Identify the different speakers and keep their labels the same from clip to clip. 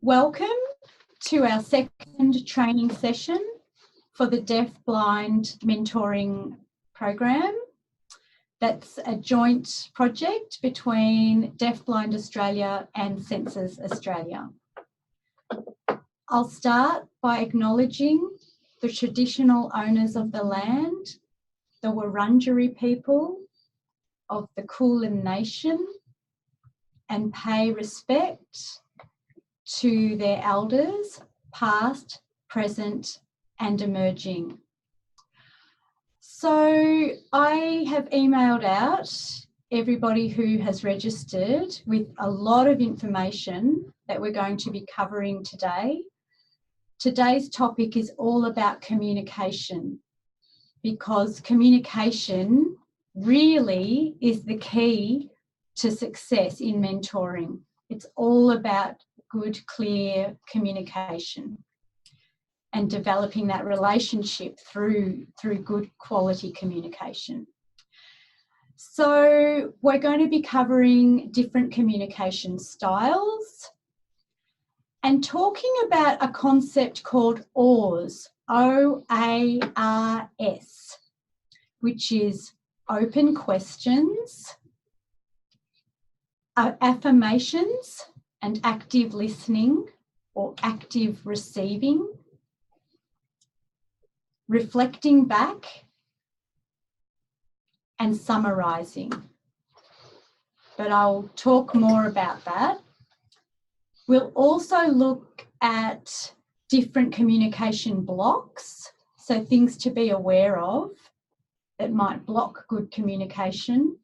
Speaker 1: Welcome to our second training session for the Deafblind mentoring program. That's a joint project between Deafblind Australia and Senses Australia. I'll start by acknowledging the traditional owners of the land, the Wurundjeri people of the Kulin Nation, and pay respect to their elders, past, present, and emerging. So I have emailed out everybody who has registered with a lot of information that we're going to be covering today. Today's topic is all about communication, because communication really is the key to success in mentoring. It's all about good, clear communication and developing that relationship through good quality communication. So we're going to be covering different communication styles and talking about a concept called OARS, O-A-R-S, which is open questions, affirmations, and active listening or active receiving, reflecting back, and summarising. But I'll talk more about that. We'll also look at different communication blocks, so things to be aware of that might block good communication.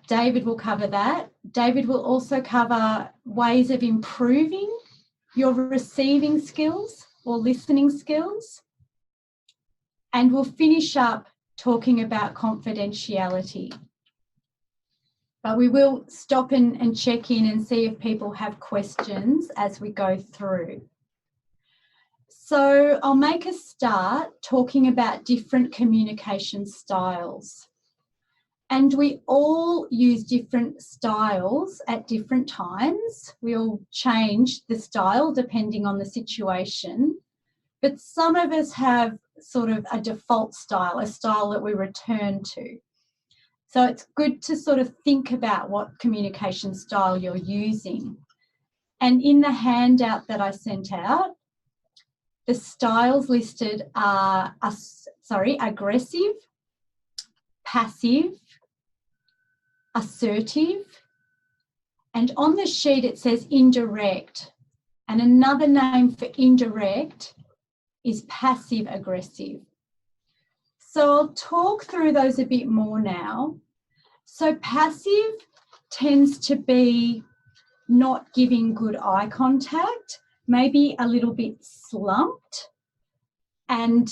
Speaker 1: David will cover that. David will also cover ways of improving your receiving skills or listening skills. And we'll finish up talking about confidentiality. But we will stop and check in and see if people have questions as we go through. So I'll make a start talking about different communication styles. And we all use different styles at different times. We all change the style depending on the situation. But some of us have sort of a default style, a style that we return to. So it's good to sort of think about what communication style you're using. And in the handout that I sent out, the styles listed are, aggressive, passive, assertive, and on the sheet it says indirect, and another name for indirect is passive aggressive. So I'll talk through those a bit more now. So passive tends to be not giving good eye contact, maybe a little bit slumped, and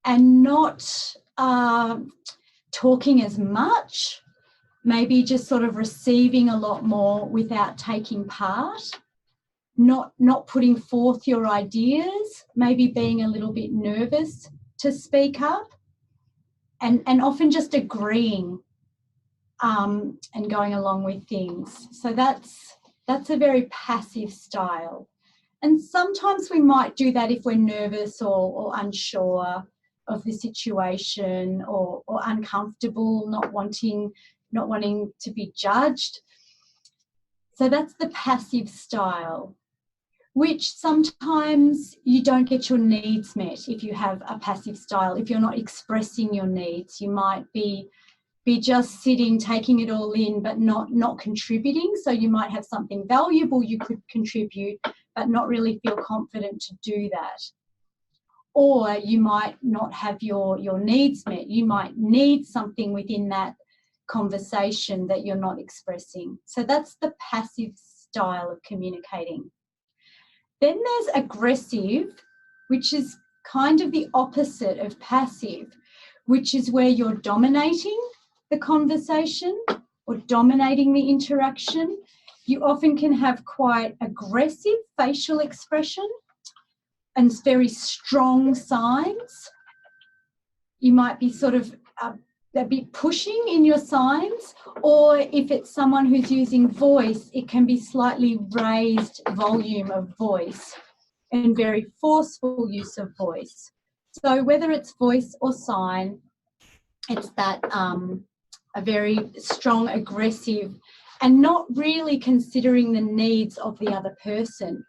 Speaker 1: not talking as much, maybe just sort of receiving a lot more without taking part, not putting forth your ideas, maybe being a little bit nervous to speak up, and often just agreeing and going along with things. So that's a very passive style. And sometimes we might do that if we're nervous or unsure of the situation or uncomfortable, not wanting to be judged. So that's the passive style, which sometimes you don't get your needs met if you have a passive style. If you're not expressing your needs, you might be just sitting, taking it all in, but not contributing. So you might have something valuable you could contribute, but not really feel confident to do that. Or you might not have your needs met. You might need something within that conversation that you're not expressing. So that's the passive style of communicating. Then there's aggressive, which is kind of the opposite of passive, which is where you're dominating the conversation or dominating the interaction. You often can have quite aggressive facial expression and very strong signs. You might be sort of a bit pushing in your signs, or if it's someone who's using voice, it can be slightly raised volume of voice and very forceful use of voice. So whether it's voice or sign, it's that a very strong, aggressive, and not really considering the needs of the other person.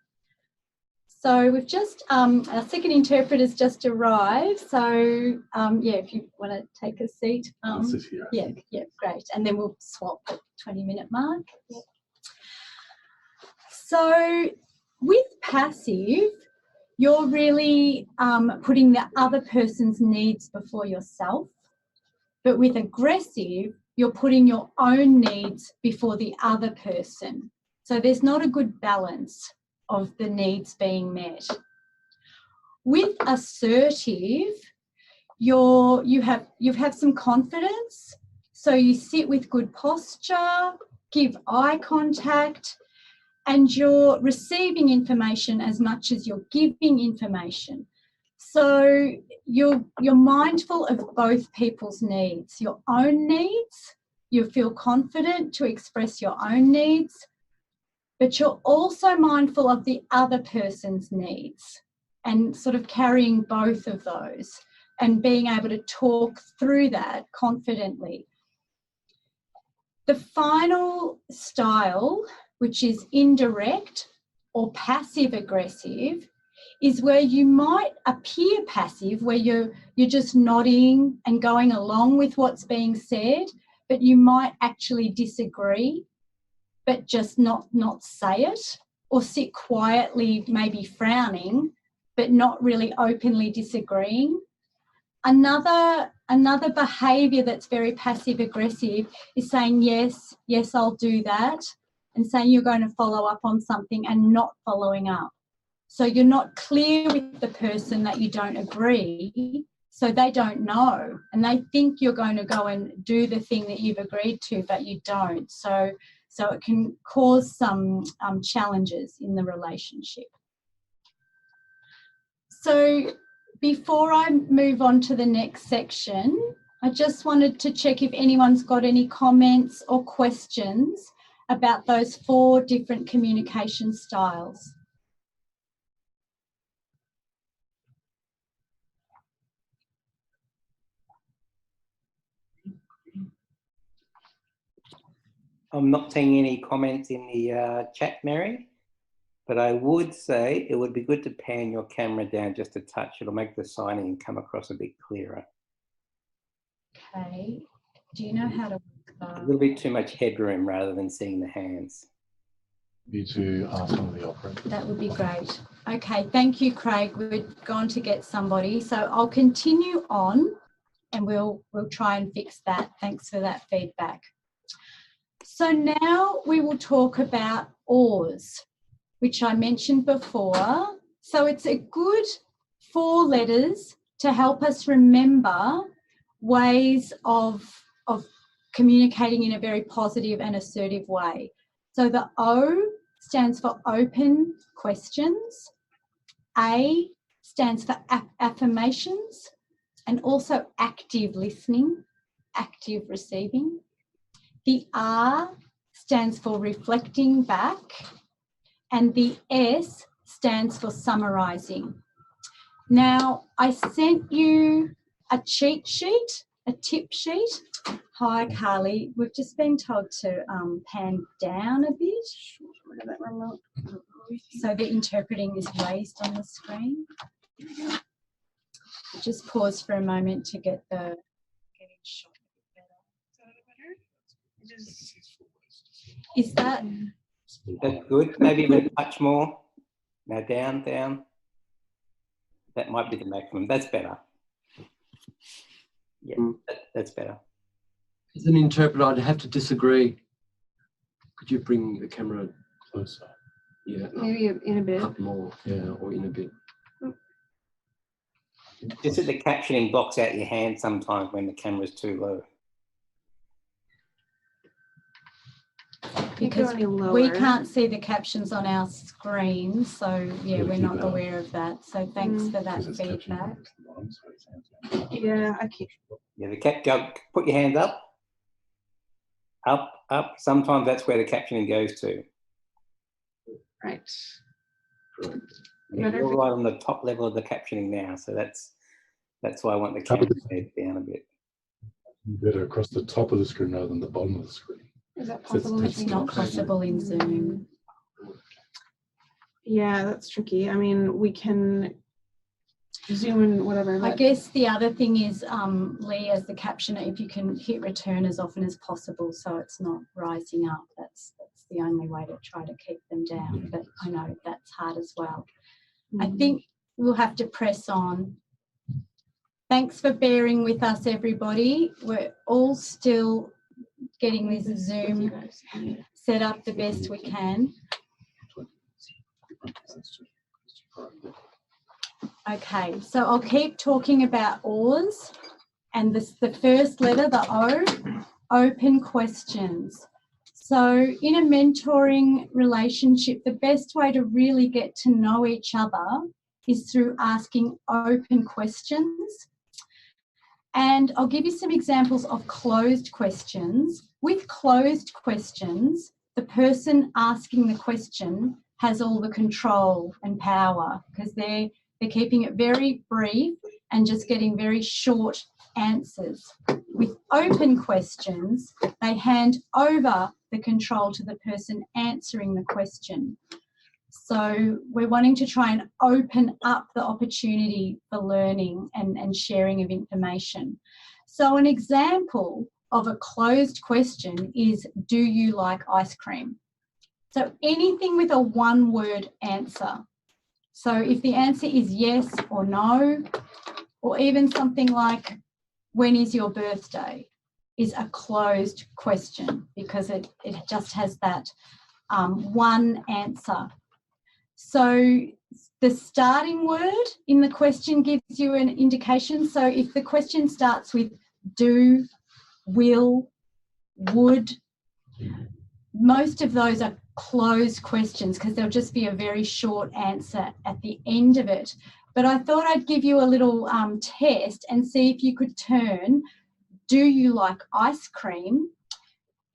Speaker 1: So we've just, our second interpreter's just arrived. So yeah, if you want to take a seat. Yeah, great. And then we'll swap at 20-minute mark. Yep. So with passive, you're really putting the other person's needs before yourself. But with aggressive, you're putting your own needs before the other person. So there's not a good balance of the needs being met. With assertive, you have some confidence, so you sit with good posture, give eye contact, and you're receiving information as much as you're giving information. So you're mindful of both people's needs, your own needs. You feel confident to express your own needs, but you're also mindful of the other person's needs and sort of carrying both of those and being able to talk through that confidently. The final style, which is indirect or passive aggressive, is where you might appear passive, where you're just nodding and going along with what's being said, but you might actually disagree, but just not say it, or sit quietly, maybe frowning, but not really openly disagreeing. Another behaviour that's very passive aggressive is saying yes, I'll do that, and saying you're going to follow up on something and not following up. So you're not clear with the person that you don't agree, so they don't know, and they think you're going to go and do the thing that you've agreed to, but you don't. So it can cause some challenges in the relationship. So before I move on to the next section, I just wanted to check if anyone's got any comments or questions about those 4 different communication styles.
Speaker 2: I'm not seeing any comments in the chat, Mary, but I would say it would be good to pan your camera down just a touch. It'll make the signing come across a bit clearer.
Speaker 1: Okay. Do you know how to work that?
Speaker 2: A little bit too much headroom rather than seeing the hands.
Speaker 3: You to ask one of the operator.
Speaker 1: That would be great. Okay, thank you, Craig. We're going to get somebody. So I'll continue on and we'll try and fix that. Thanks for that feedback. So now we will talk about ORS, which I mentioned before. So it's a good 4 letters to help us remember ways of communicating in a very positive and assertive way. So the O stands for open questions. A stands for affirmations, and also active listening, active receiving. The R stands for reflecting back, and the S stands for summarising. Now, I sent you a cheat sheet, a tip sheet. Hi, Carly. We've just been told to pan down a bit so the interpreting is raised on the screen. Just pause for a moment to get the shot a bit better. Is that?
Speaker 2: That's good. Maybe a bit touch more. Now down. That might be the maximum. That's better. Yeah, that's better.
Speaker 4: As an interpreter, I'd have to disagree. Could you bring the camera
Speaker 3: Closer.
Speaker 4: Yeah.
Speaker 5: Maybe in a bit.
Speaker 4: Up more, yeah, or in a bit.
Speaker 2: Just that the captioning blocks out your hand sometimes when the camera's too low.
Speaker 1: Because we can't see the captions on our screen, so yeah, we're not aware of that. So thanks for that feedback.
Speaker 5: Yeah, I keep.
Speaker 2: Yeah, go, put your hand up. Up, up. Sometimes that's where the captioning goes to.
Speaker 5: Right.
Speaker 2: You're right on the top level of the captioning now, so that's why I want the camera down a bit.
Speaker 3: Better across the top of the screen rather than the bottom of the screen.
Speaker 5: Is that possible?
Speaker 1: It's not possible in Zoom.
Speaker 5: Yeah, that's tricky. I mean, we can zoom in, whatever.
Speaker 1: I
Speaker 5: But
Speaker 1: guess the other thing is, Lee, as the captioner, if you can hit return as often as possible so it's not rising up, that's the only way to try to keep them down. But I know that's hard as well. I think we'll have to press on. Thanks for bearing with us, everybody. We're all still getting this Zoom set up the best we can. Okay, so I'll keep talking about ORs, and the first letter, the O, open questions. So in a mentoring relationship, the best way to really get to know each other is through asking open questions. And I'll give you some examples of closed questions. With closed questions, the person asking the question has all the control and power because they're keeping it very brief and just getting very short answers. With open questions, they hand over the control to the person answering the question. So we're wanting to try and open up the opportunity for learning and sharing of information. So an example of a closed question is, do you like ice cream? So anything with a one-word answer. So if the answer is yes or no, or even something like, when is your birthday, is a closed question because it just has that one answer. So the starting word in the question gives you an indication. So if the question starts with do, will, would, most of those are closed questions because there'll just be a very short answer at the end of it. But I thought I'd give you a little test and see if you could turn do you like ice cream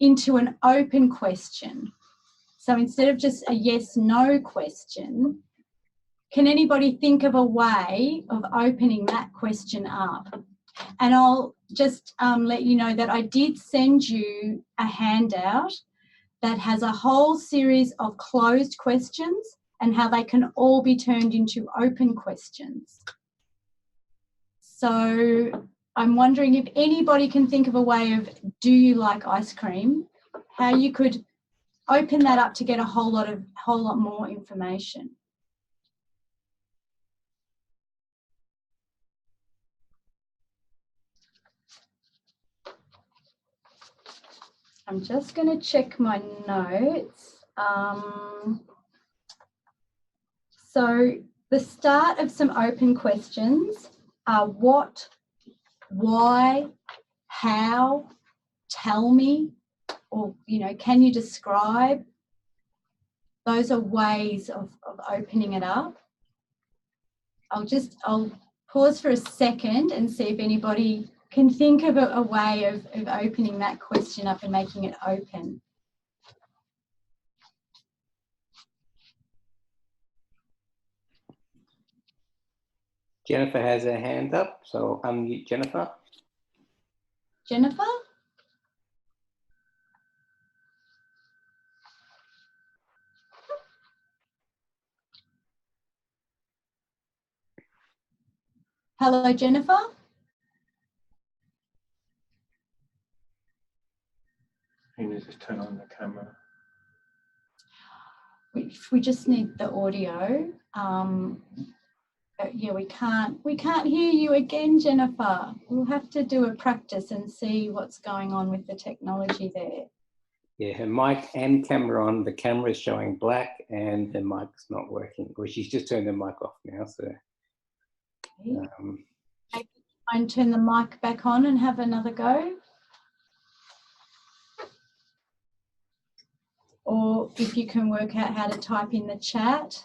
Speaker 1: into an open question. So instead of just a yes/no question, can anybody think of a way of opening that question up? And I'll just let you know that I did send you a handout that has a whole series of closed questions and how they can all be turned into open questions. So I'm wondering if anybody can think of a way of do you like ice cream, how you could open that up to get a whole lot more information. I'm just going to check my notes. So the start of some open questions are what, why, how, tell me, or, you know, can you describe? Those are ways of opening it up. I'll pause for a second and see if anybody can think of a way of opening that question up and making it open.
Speaker 2: Jennifer has her hand up, so unmute Jennifer.
Speaker 1: Jennifer? Hello, Jennifer?
Speaker 3: You need to turn on the camera.
Speaker 1: We just need the audio. But yeah, we can't hear you again, Jennifer. We'll have to do a practice and see what's going on with the technology there.
Speaker 2: Yeah, her mic and camera on. The camera is showing black and the mic's not working. Well, she's just turned the mic off now, so.
Speaker 1: Maybe try and turn the mic back on and have another go. Or if you can work out how to type in the chat.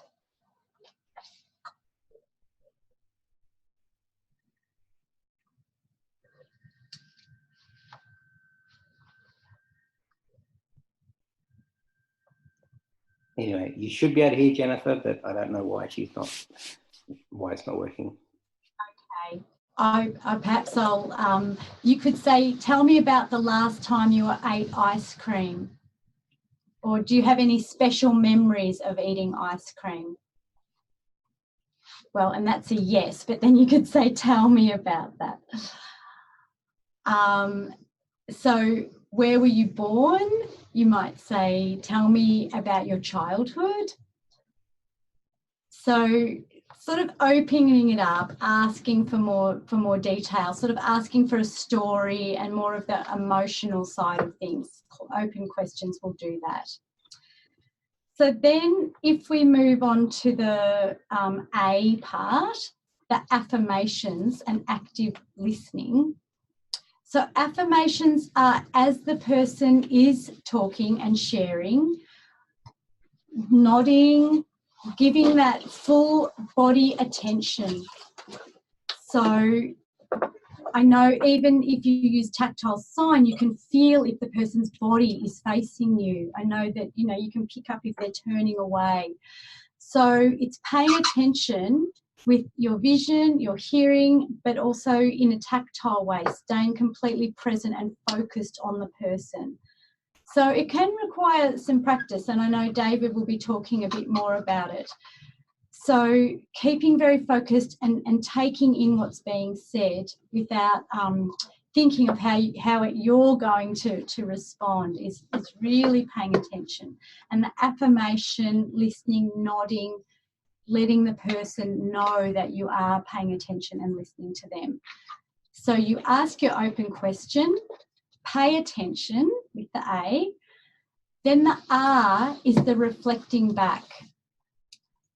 Speaker 2: Anyway, you should be able to hear Jennifer, but I don't know why it's not working.
Speaker 1: Okay. Perhaps you could say, tell me about the last time you ate ice cream. Or do you have any special memories of eating ice cream? Well, and that's a yes, but then you could say, tell me about that. So where were you born? You might say, tell me about your childhood. So sort of opening it up, asking for more detail, sort of asking for a story and more of the emotional side of things. Open questions will do that. So then if we move on to the A part, the affirmations and active listening. So affirmations are as the person is talking and sharing, nodding, giving that full body attention. So I know even if you use tactile sign, you can feel if the person's body is facing you. I know that, you know, you can pick up if they're turning away. So it's paying attention with your vision, your hearing, but also in a tactile way, staying completely present and focused on the person. So it can require some practice, and I know David will be talking a bit more about it. So keeping very focused and taking in what's being said without thinking of how you're going to respond is really paying attention. And the affirmation, listening, nodding, letting the person know that you are paying attention and listening to them. So you ask your open question, pay attention with the A. Then the R is the reflecting back.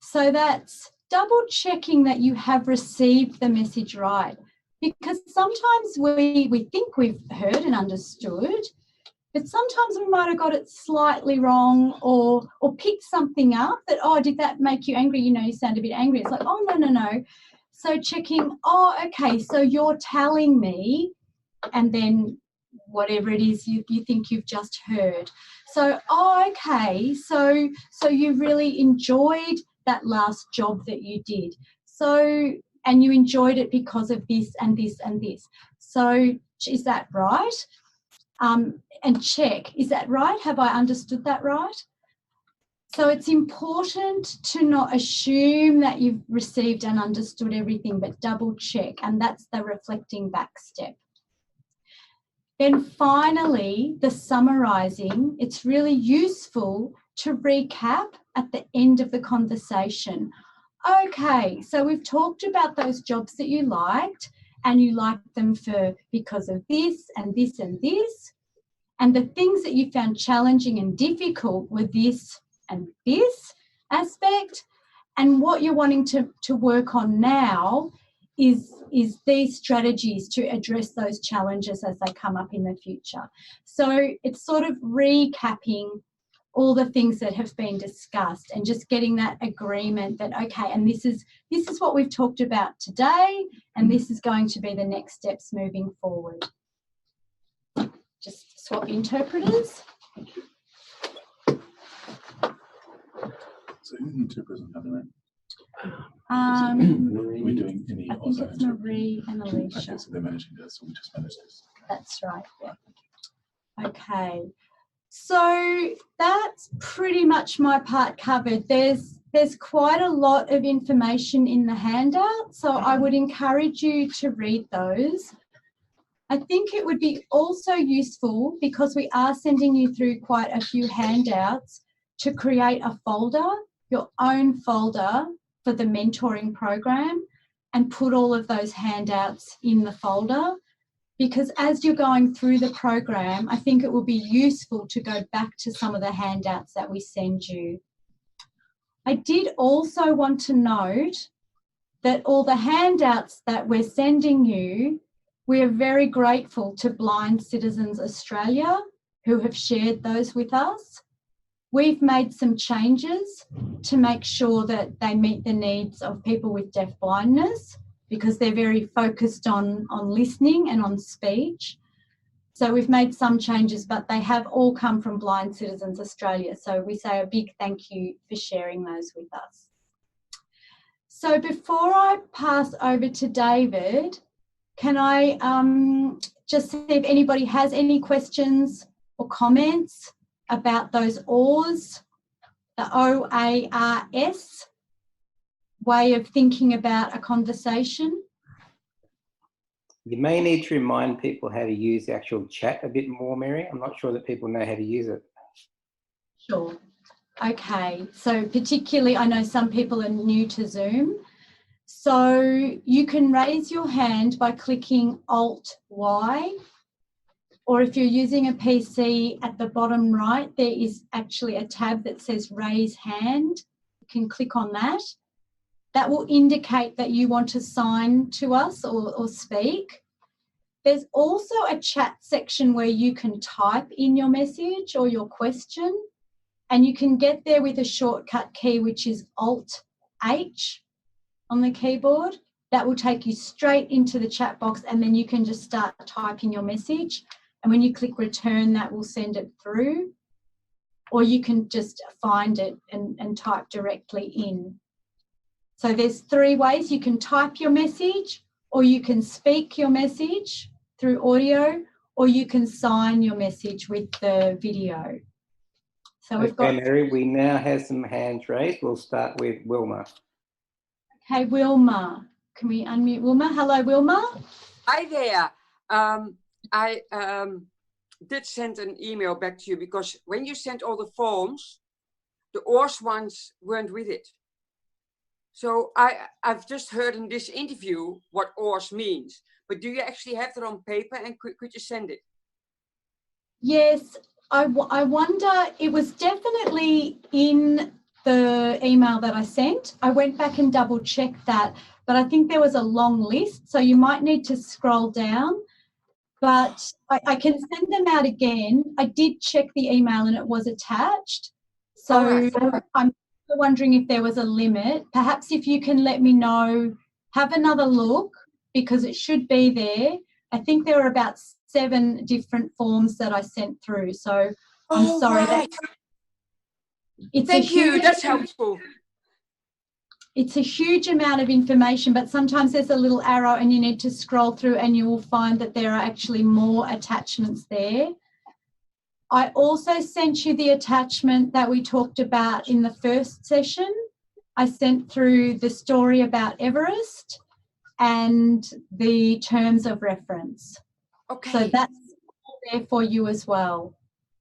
Speaker 1: So that's double checking that you have received the message right. Because sometimes we think we've heard and understood, but sometimes we might have got it slightly wrong or picked something up that, oh, did that make you angry? You know, you sound a bit angry. It's like, oh, no. So checking, oh, okay, so you're telling me, and then whatever it is you think you've just heard. So, oh, okay, so you really enjoyed that last job that you did. So, and you enjoyed it because of this and this and this. So is that right? And check, is that right? Have I understood that right? So it's important to not assume that you've received and understood everything, but double check, and that's the reflecting back step. Then finally, the summarising. It's really useful to recap at the end of the conversation. Okay, so we've talked about those jobs that you liked, and you liked them because of this and this and this. And the things that you found challenging and difficult were this and this aspect. And what you're wanting to work on now is these strategies to address those challenges as they come up in the future. So it's sort of recapping all the things that have been discussed and just getting that agreement that, okay, and this is what we've talked about today, and this is going to be the next steps moving forward. Just swap interpreters.
Speaker 3: So who's the interpreters on the other end?
Speaker 1: Are
Speaker 3: We're doing any
Speaker 1: I think it's Marie and Alicia.
Speaker 3: Okay, so they're managing this, so we just manage this.
Speaker 1: That's right, yeah. Okay, so that's pretty much my part covered. There's quite a lot of information in the handout, so I would encourage you to read those. I think it would be also useful, because we are sending you through quite a few handouts, to create a folder, your own folder for the mentoring program, and put all of those handouts in the folder. Because as you're going through the program, I think it will be useful to go back to some of the handouts that we send you. I did also want to note that all the handouts that we're sending you, we are very grateful to Blind Citizens Australia who have shared those with us. We've made some changes to make sure that they meet the needs of people with deaf blindness, because they're very focused on listening and on speech. So we've made some changes, but they have all come from Blind Citizens Australia. So we say a big thank you for sharing those with us. So before I pass over to David, can I just see if anybody has any questions or comments about those OARS, the OARS way of thinking about a conversation?
Speaker 2: You may need to remind people how to use the actual chat a bit more, Mary. I'm not sure that people know how to use it.
Speaker 1: Sure. Okay. So particularly, I know some people are new to Zoom. So you can raise your hand by clicking Alt-Y, or if you're using a PC, at the bottom right, there is actually a tab that says Raise Hand. You can click on that. That will indicate that you want to sign to us or speak. There's also a chat section where you can type in your message or your question, and you can get there with a shortcut key, which is Alt-H on the keyboard. That will take you straight into the chat box, and then you can just start typing your message. And when you click return, that will send it through. Or you can just find it and type directly in. So there's 3 ways. You can type your message, or you can speak your message through audio, or you can sign your message with the video. So we've got...
Speaker 2: Mary, we now have some hands raised. We'll start with Wilma.
Speaker 1: Okay, Wilma. Can we unmute Wilma? Hello, Wilma.
Speaker 6: Hi there. I did send an email back to you because when you sent all the forms, the OARS ones weren't with it. So I've just heard in this interview what OARS means, but do you actually have that on paper, and could you send it?
Speaker 1: Yes, I wonder, it was definitely in the email that I sent. I went back and double checked that, but I think there was a long list, so you might need to scroll down. But I can send them out again. I did check the email and it was attached. So I'm wondering if there was a limit. Perhaps if you can let me know, have another look, because it should be there. I think there were about 7 different forms that I sent through. So I'm sorry.
Speaker 6: Right.
Speaker 1: It's
Speaker 6: Thank you. That's helpful.
Speaker 1: It's a huge amount of information, but sometimes there's a little arrow and you need to scroll through and you will find that there are actually more attachments there. I also sent you the attachment that we talked about in the first session. I sent through the story about Everest and the terms of reference.
Speaker 6: Okay.
Speaker 1: So that's there for you as well.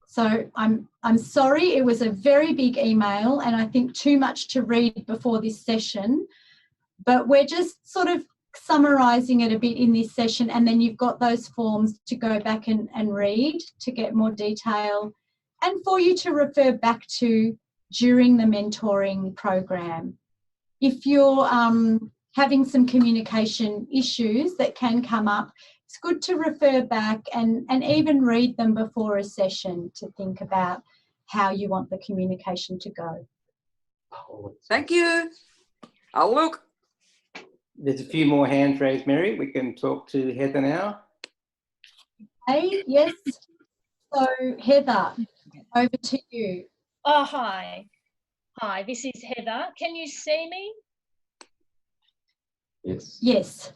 Speaker 1: So I'm sorry, it was a very big email and I think too much to read before this session, but we're just sort of summarising it a bit in this session, and then you've got those forms to go back and read to get more detail and for you to refer back to during the mentoring program. If you're having some communication issues that can come up, it's good to refer back and even read them before a session to think about how you want the communication to go.
Speaker 6: Thank you. I'll look.
Speaker 2: There's a few more hands raised, Mary. We can talk to Heather now.
Speaker 1: Hey, yes. So Heather, over to you.
Speaker 7: Oh, hi. Hi, this is Heather. Can you see me?
Speaker 4: Yes.
Speaker 1: Yes.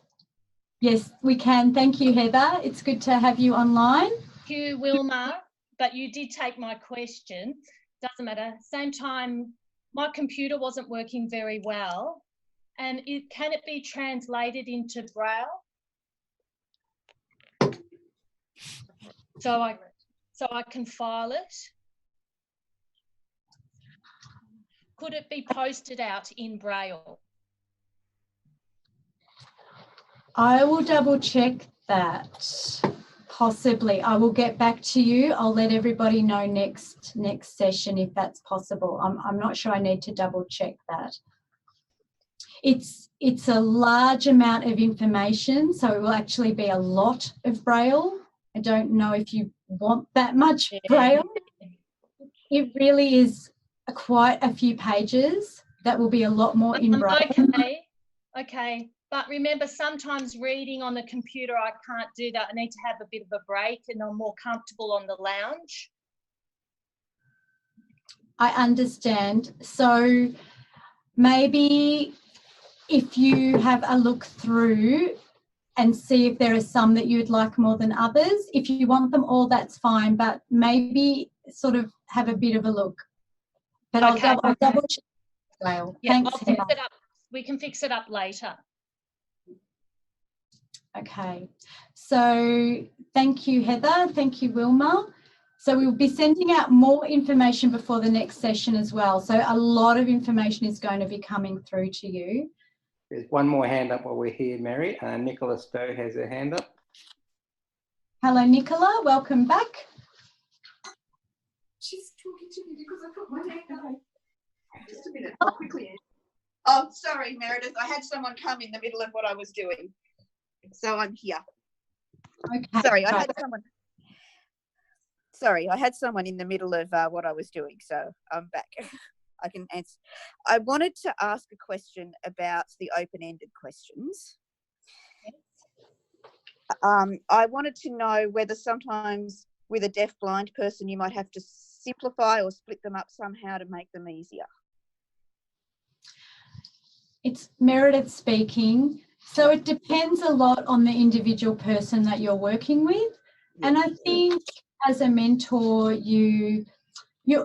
Speaker 1: Yes, we can. Thank you, Heather. It's good to have you online.
Speaker 7: Thank you, Wilma, but you did take my question. Doesn't matter. Same time, my computer wasn't working very well. And can it be translated into Braille? So I can file it? Could it be posted out in Braille?
Speaker 1: I will double check that. Possibly. I will get back to you. I'll let everybody know next session if that's possible. I'm not sure. I need to double check that. It's a large amount of information, so it will actually be a lot of Braille. I don't know if you want that much Braille. It really is quite a few pages. That will be a lot more in Braille.
Speaker 7: Okay. But remember, sometimes reading on the computer, I can't do that. I need to have a bit of a break and I'm more comfortable on the lounge.
Speaker 1: I understand. So maybe if you have a look through and see if there are some that you'd like more than others. If you want them all, that's fine, but maybe sort of have a bit of a look. But
Speaker 7: Okay.
Speaker 1: I'll double check. Well,
Speaker 7: Yeah,
Speaker 1: thanks,
Speaker 7: I'll fix
Speaker 1: Heather.
Speaker 7: it up. We can fix it up later.
Speaker 1: Okay. So thank you, Heather. Thank you, Wilma. So we'll be sending out more information before the next session as well. So a lot of information is going to be coming through to you.
Speaker 2: There's one more hand up while we're here, Mary. Nicola Stowe has her hand up.
Speaker 1: Hello, Nicola. Welcome back.
Speaker 8: She's talking to me because I put my hand up. Just a minute, I'll quickly. Oh, sorry, Meredith. I had someone come in the middle of what I was doing. So I'm here.
Speaker 1: Okay.
Speaker 8: Sorry, I had someone in the middle of what I was doing. So I'm back. I can answer. I wanted to ask a question about the open-ended questions. I wanted to know whether sometimes with a deaf-blind person, you might have to simplify or split them up somehow to make them easier.
Speaker 1: It's Meredith speaking. So it depends a lot on the individual person that you're working with. And I think as a mentor,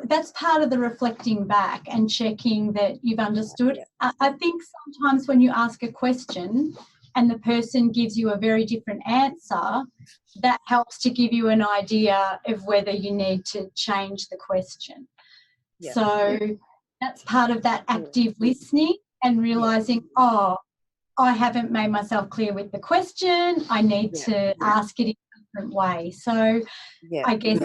Speaker 1: that's part of the reflecting back and checking that you've understood. I think sometimes when you ask a question and the person gives you a very different answer, that helps to give you an idea of whether you need to change the question. So that's part of that active listening and realising, oh, I haven't made myself clear with the question. I need to ask it in a different way. So I guess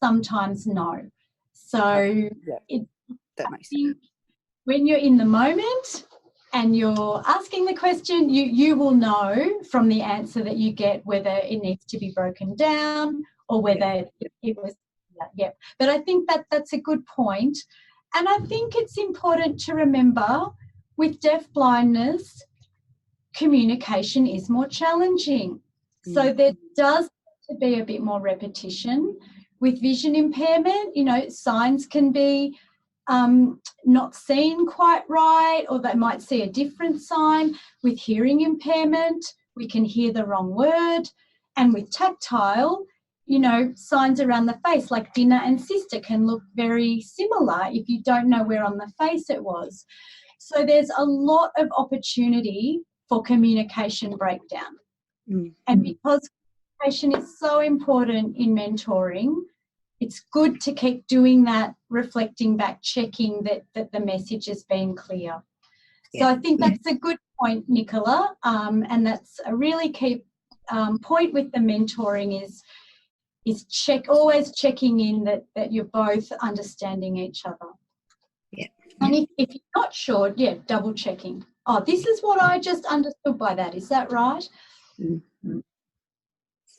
Speaker 1: sometimes no. So
Speaker 8: that makes sense.
Speaker 1: When you're in the moment and you're asking the question, you will know from the answer that you get whether it needs to be broken down or whether it was, But I think that's a good point. And I think it's important to remember with deaf-blindness, communication is more challenging. So there does have to be a bit more repetition. With vision impairment, signs can be not seen quite right, or they might see a different sign. With hearing impairment, we can hear the wrong word. And with tactile, signs around the face like dinner and sister can look very similar if you don't know where on the face it was. So there's a lot of opportunity for communication breakdown. And because communication is so important in mentoring, it's good to keep doing that, reflecting back, checking that the message has been clear. So I think that's a good point, Nicola, and that's a really key point with the mentoring is always checking in that you're both understanding each other. And if you're not sure, double checking. Oh, this is what I just understood by that. Is that right?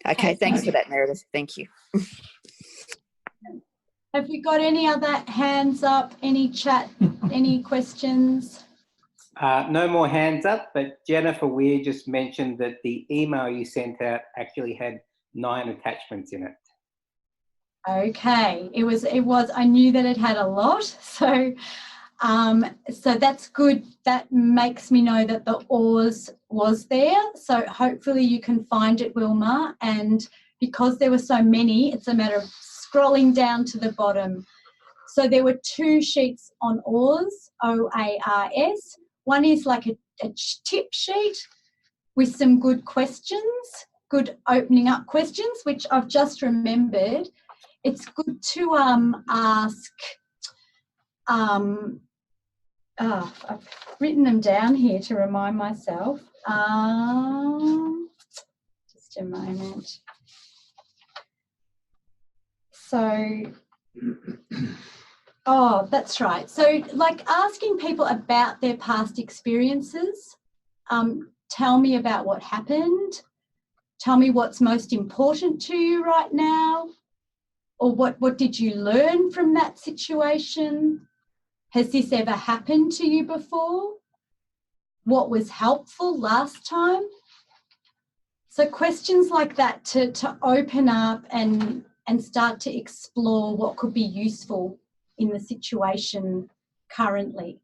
Speaker 8: Okay, thanks for that, Meredith. Thank you.
Speaker 1: Have we got any other hands up, any chat, any questions?
Speaker 2: No more hands up, but Jennifer Weir just mentioned that the email you sent out actually had 9 attachments in it.
Speaker 1: Okay, it was. I knew that it had a lot, so that's good. That makes me know that the oars was there. So hopefully you can find it, Wilma. And because there were so many, it's a matter of scrolling down to the bottom. So there were 2 sheets on oars, OARS. One is like a tip sheet with some good questions, good opening up questions, which I've just remembered. It's good to ask, I've written them down here to remind myself. Just a moment. So, that's right. So like asking people about their past experiences, tell me about what happened, tell me what's most important to you right now, or what did you learn from that situation? Has this ever happened to you before? what was helpful last time? So questions like that to open up and start to explore what could be useful in the situation currently,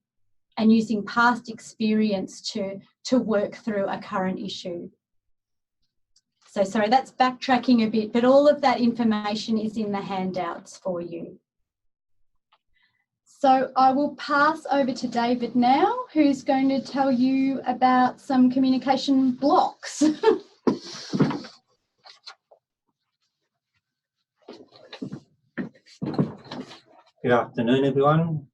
Speaker 1: and using past experience to work through a current issue. So sorry, that's backtracking a bit, but all of that information is in the handouts for you. So I will pass over to David now, who's going to tell you about some communication blocks.
Speaker 9: Good afternoon, everyone.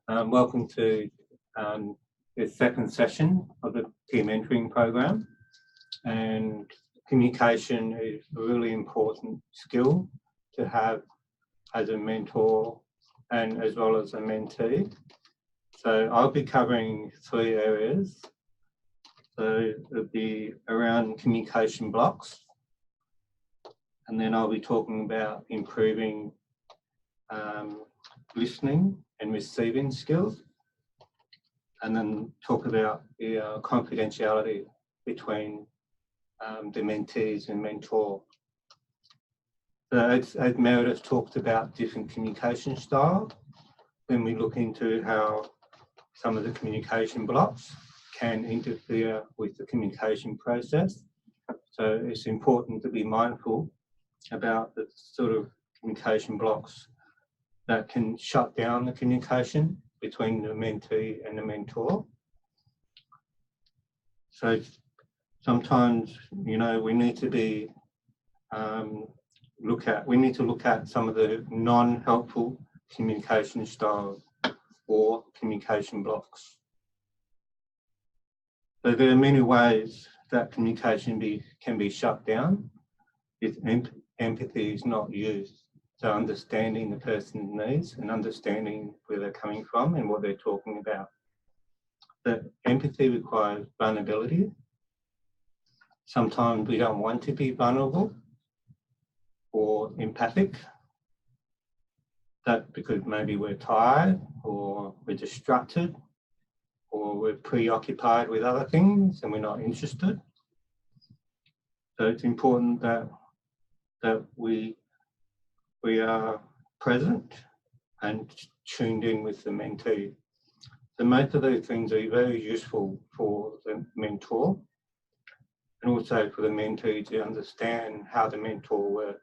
Speaker 9: Welcome to the second session of the peer mentoring program. And communication is a really important skill to have as a mentor and as well as a mentee. So I'll be covering 3 areas. So it'll be around communication blocks, and then I'll be talking about improving listening and receiving skills, and then talk about the confidentiality between the mentees and mentor. So as Meredith talked about different communication styles, then we look into how some of the communication blocks can interfere with the communication process. So it's important to be mindful about the sort of communication blocks that can shut down the communication between the mentee and the mentor. So sometimes, you know, we need to be look at some of the non-helpful communication styles or communication blocks. So there are many ways that communication can be shut down if empathy is not used. So understanding the person's needs and understanding where they're coming from and what they're talking about. That empathy requires vulnerability. Sometimes we don't want to be vulnerable or empathic. That because maybe we're tired or we're distracted or we're preoccupied with other things and we're not interested. So it's important that we are present and tuned in with the mentee. So most of those things are very useful for the mentor and also for the mentee to understand how the mentor works.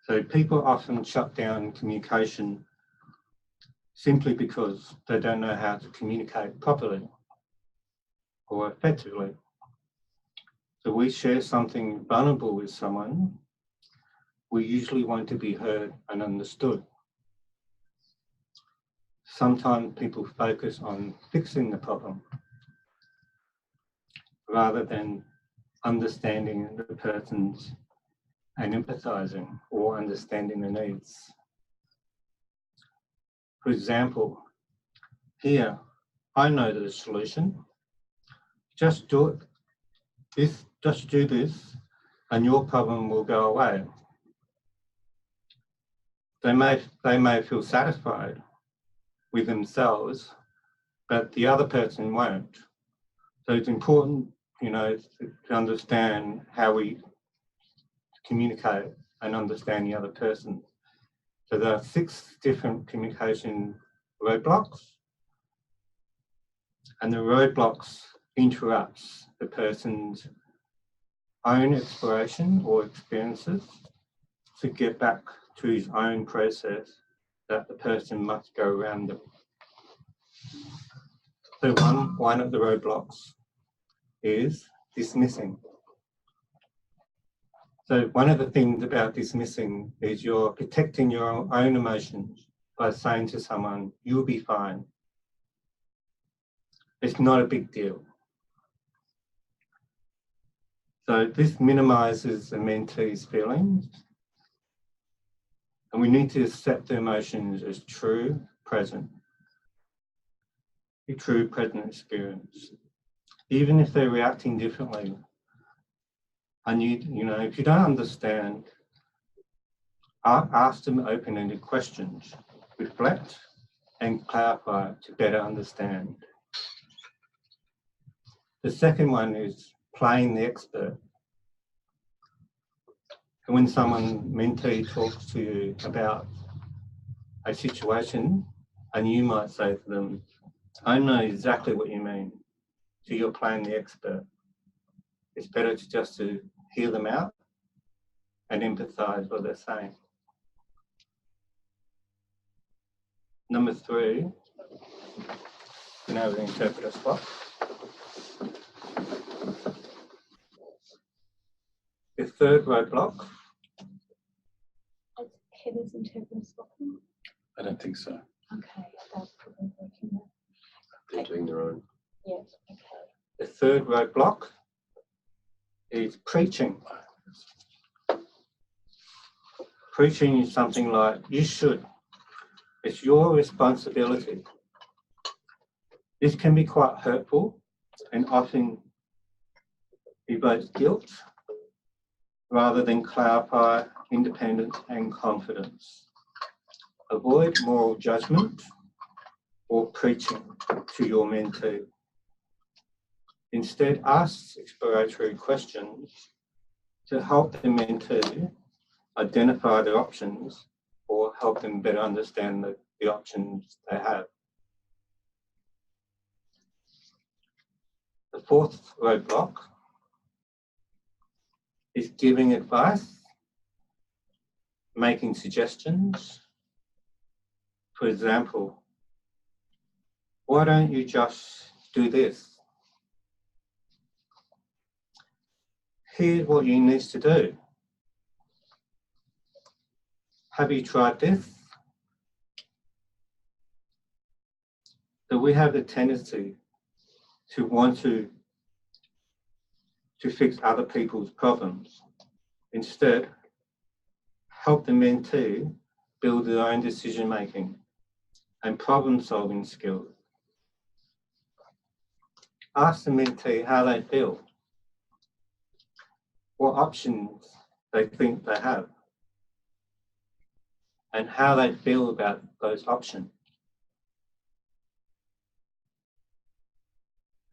Speaker 9: So people often shut down communication simply because they don't know how to communicate properly or effectively. So we share something vulnerable with someone, we usually want to be heard and understood. Sometimes people focus on fixing the problem rather than understanding the person's and empathizing or understanding the needs. For example, here, I know the solution. Just do it. Just do this and your problem will go away. They may feel satisfied with themselves, but the other person won't. So it's important, you know, to understand how we communicate and understand the other person. So there are 6 different communication roadblocks, and the roadblocks interrupts the person's own exploration or experiences to get back to his own process that the person must go around them. So one of the roadblocks is dismissing. So one of the things about dismissing is you're protecting your own emotions by saying to someone, you'll be fine. It's not a big deal. So this minimises the mentee's feelings, and we need to accept the emotions as true, present, a true present experience. Even if they're reacting differently, and you know, if you don't understand, ask them open-ended questions, reflect and clarify to better understand. The second one is playing the expert. And when someone mentee talks to you about a situation, and you might say to them, I know exactly what you mean. So you're playing the expert. It's better to just to hear them out and empathise what they're saying. Number 3, you know, the interpreter spot. The third roadblock.
Speaker 1: Has Heather's interpreter spoken?
Speaker 3: I don't think so.
Speaker 1: Okay, they're probably working there.
Speaker 4: They're doing their own.
Speaker 1: Yes, okay.
Speaker 9: The third roadblock is preaching. Preaching is something like, you should. It's your responsibility. This can be quite hurtful and often evokes guilt rather than clarify independence and confidence. Avoid moral judgment or preaching to your mentee. Instead, ask exploratory questions to help the mentee identify their options or help them better understand the options they have. The fourth roadblock is giving advice, making suggestions. For example, why don't you just do this? Here's what you need to do. Have you tried this? So we have the tendency to want to fix other people's problems. Instead, help the mentee build their own decision-making and problem-solving skills. Ask the mentee how they feel, what options they think they have, and how they feel about those options.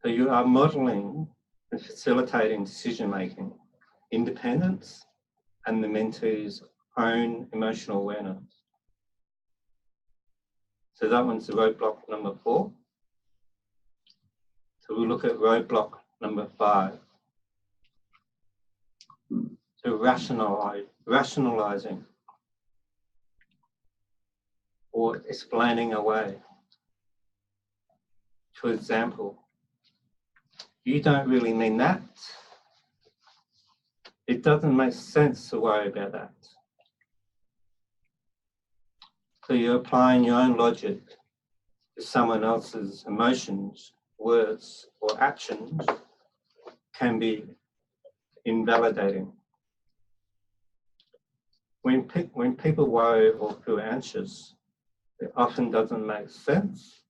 Speaker 9: So you are modelling and facilitating decision-making, independence, and the mentee's own emotional awareness. So that one's the roadblock number 4. So we'll look at roadblock number 5. So rationalising or explaining away. For example, you don't really mean that. It doesn't make sense to worry about that. So you're applying your own logic to someone else's emotions, words, or actions can be invalidating. When people worry or feel anxious, it often doesn't make sense.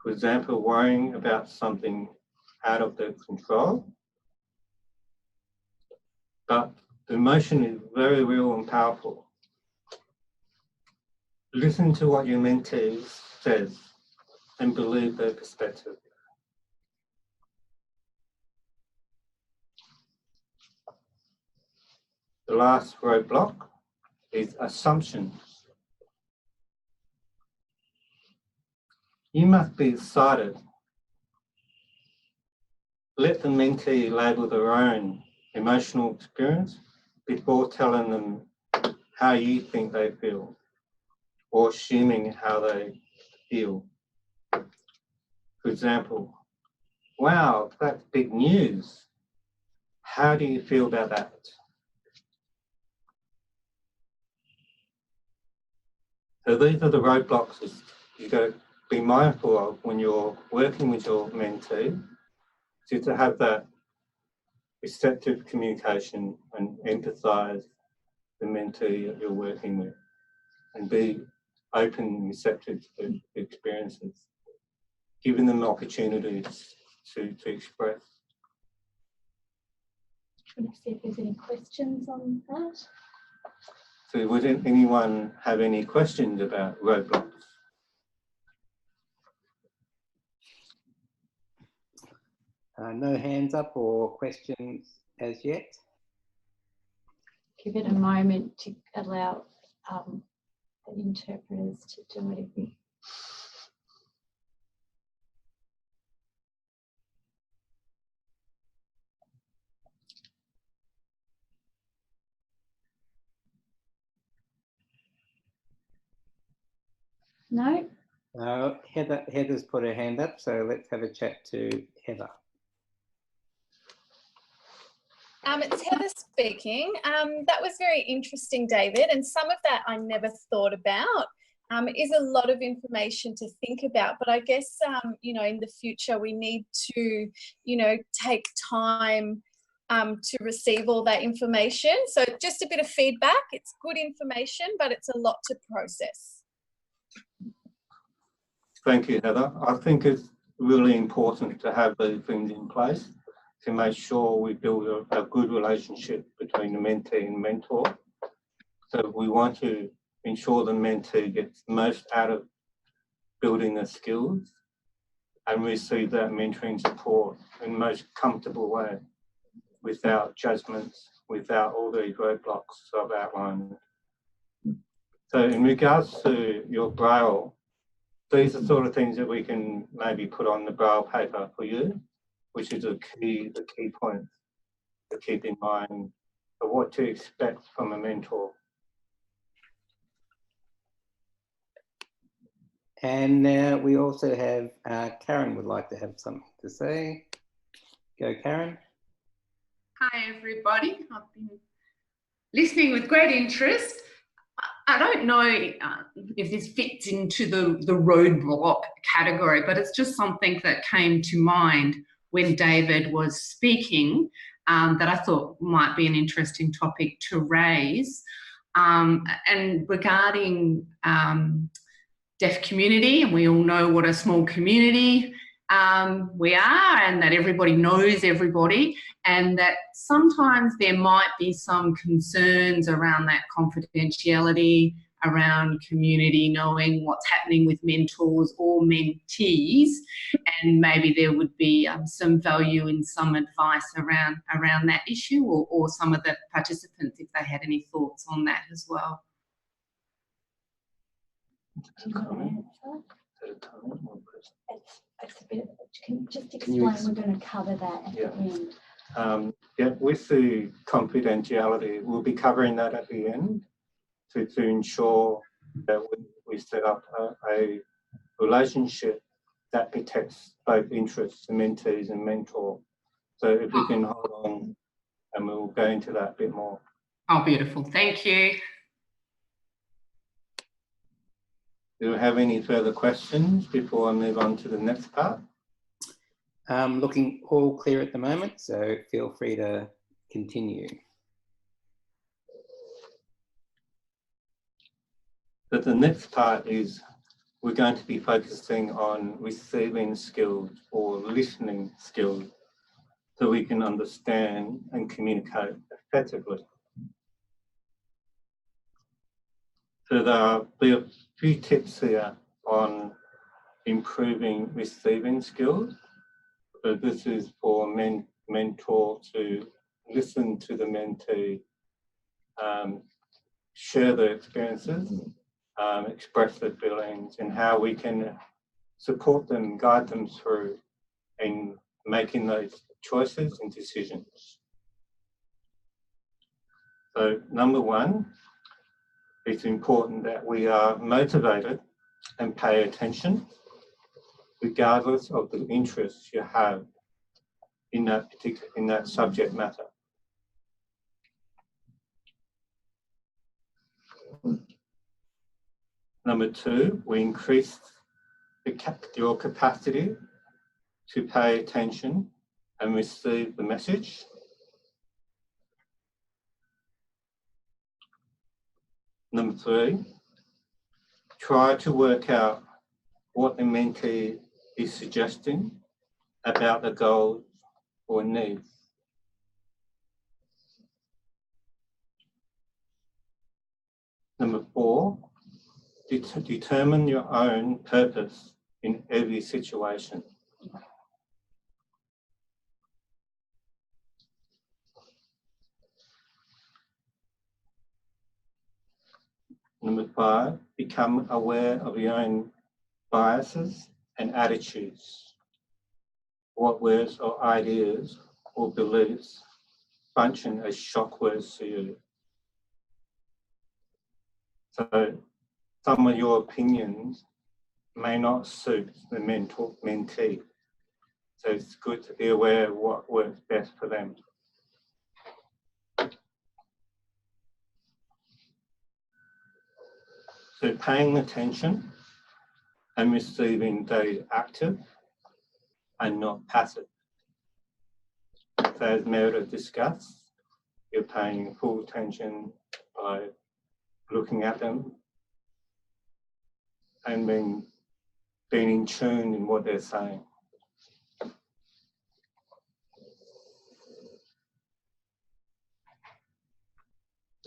Speaker 9: For example, worrying about something out of their control. But the emotion is very real and powerful. Listen to what your mentee says and believe their perspective. The last roadblock is assumptions. You must be excited. Let the mentee label their own emotional experience before telling them how you think they feel or assuming how they feel. For example, wow, that's big news. How do you feel about that? So these are the roadblocks you've got to be mindful of when you're working with your mentee, to have that receptive communication and empathise the mentee that you're working with and be open and receptive to experiences, giving them opportunities to express.
Speaker 1: I'm going to see if there's any questions on that.
Speaker 9: So would anyone have any questions about roadblocks?
Speaker 2: No hands up or questions as yet.
Speaker 1: Give it a moment to allow the interpreters to do it. No?
Speaker 2: Heather's put her hand up, so let's have a chat to Heather.
Speaker 10: It's Heather speaking. That was very interesting, David, and some of that I never thought about. Is a lot of information to think about, but I guess, you know, in the future we need to, you know, take time to receive all that information. So just a bit of feedback. It's good information, but it's a lot to process.
Speaker 9: Thank you, Heather. I think it's really important to have these things in place to make sure we build a good relationship between the mentee and mentor. So we want to ensure the mentee gets the most out of building their skills and receive that mentoring support in the most comfortable way, without judgments, without all these roadblocks I've outlined. So in regards to your braille, these are sort of things that we can maybe put on the braille paper for you, which is the key points to keep in mind of what to expect from a mentor.
Speaker 2: And now we also have Karen would like to have something to say. Go, Karen.
Speaker 11: Hi, everybody. I've been listening with great interest. I don't know if this fits into the roadblock category, but it's just something that came to mind when David was speaking that I thought might be an interesting topic to raise. And regarding deaf community, and we all know what a small community we are, and that everybody knows everybody, and that sometimes there might be some concerns around that confidentiality, around community knowing what's happening with mentors or mentees, and maybe there would be some value in some advice around that issue, or some of the participants if they had any thoughts on that as well.
Speaker 1: It's a bit, can you just explain? We're going to cover that at the end.
Speaker 9: Yeah, with the confidentiality, we'll be covering that at the end to ensure that we set up a relationship that protects both interests, the mentees and mentor. So if we can hold on, and we'll go into that a bit more.
Speaker 11: Oh, beautiful. Thank you.
Speaker 9: Do you have any further questions before I move on to the next part?
Speaker 2: Looking all clear at the moment, so feel free to continue.
Speaker 9: But the next part is we're going to be focusing on receiving skills or listening skills so we can understand and communicate effectively. So there'll be a few tips here on improving receiving skills. So this is for mentor to listen to the mentee, share their experiences, express their feelings, and how we can support them, guide them through in making those choices and decisions. So number one, it's important that we are motivated and pay attention, regardless of the interests you have in that subject matter. Number two, we increase your capacity to pay attention and receive the message. Number three, try to work out what the mentee is suggesting about the goals or needs. Number four, determine your own purpose in every situation. required, become aware of your own biases and attitudes. What words or ideas or beliefs function as shock words to you? So some of your opinions may not suit the mentee. So it's good to be aware of what works best for them. So paying attention and receiving data active and not passive. So as Meredith discussed, you're paying full attention by looking at them and being in tune in what they're saying.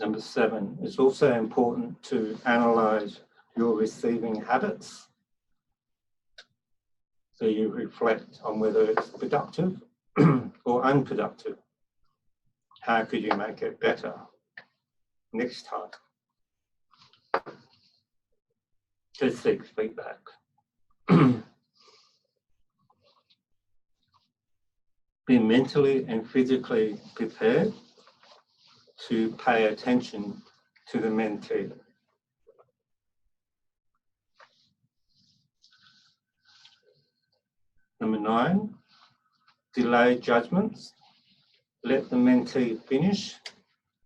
Speaker 9: Number 7, it's also important to analyse your receiving habits. So you reflect on whether it's productive or unproductive. How could you make it better next time? To seek feedback. Be mentally and physically prepared to pay attention to the mentee. Number 9, delay judgments. Let the mentee finish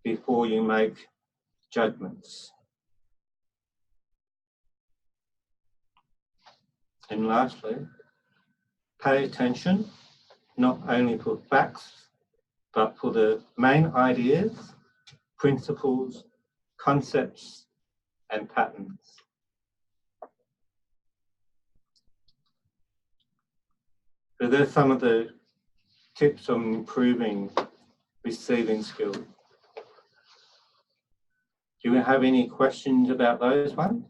Speaker 9: before you make judgments. And lastly, pay attention not only for facts, but for the main ideas, principles, concepts, and patterns. So there's some of the tips on improving receiving skills. Do you have any questions about those ones?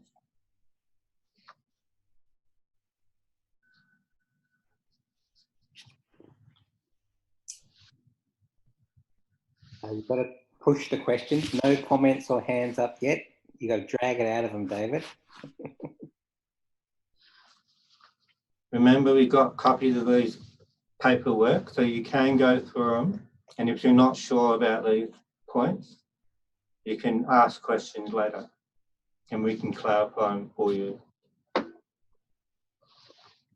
Speaker 2: You've got to push the questions. No comments or hands up yet. You've got to drag it out of them, David.
Speaker 9: Remember, we got copies of these paperwork, so you can go through them. And if you're not sure about these points, you can ask questions later and we can clarify them for you.